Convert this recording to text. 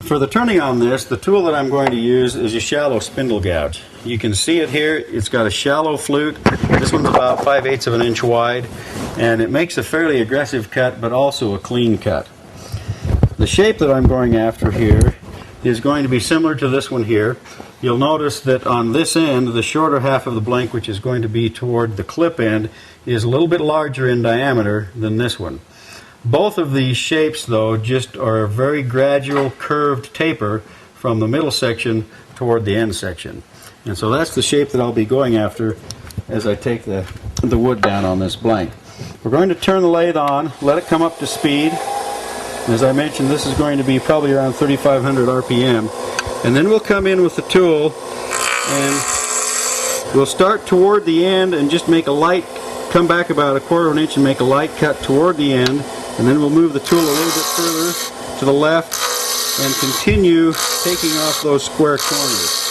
For the turning on this, the tool that I'm going to use is a shallow spindle gouge. You can see it here. It's got a shallow flute. This one's about 5/8 of an inch wide, and it makes a fairly aggressive cut, but also a clean cut. The shape that I'm going after here is going to be similar to this one here. You'll notice that on this end, the shorter half of the blank, which is going to be toward the clip end, is a little bit larger in diameter than this one. Both of these shapes, though, just are a very gradual curved taper from the middle section toward the end section. And so that's the shape that I'll be going after as I take the wood down on this blank. We're going to turn the lathe on, let it come up to speed. As I mentioned, this is going to be probably around 3,500 RPM. And then we'll come in with the tool and we'll start toward the end and just make a light, come back about 1/4 of an inch and make a light cut toward the end. And then we'll move the tool a little bit further to the left and continue taking off those square corners.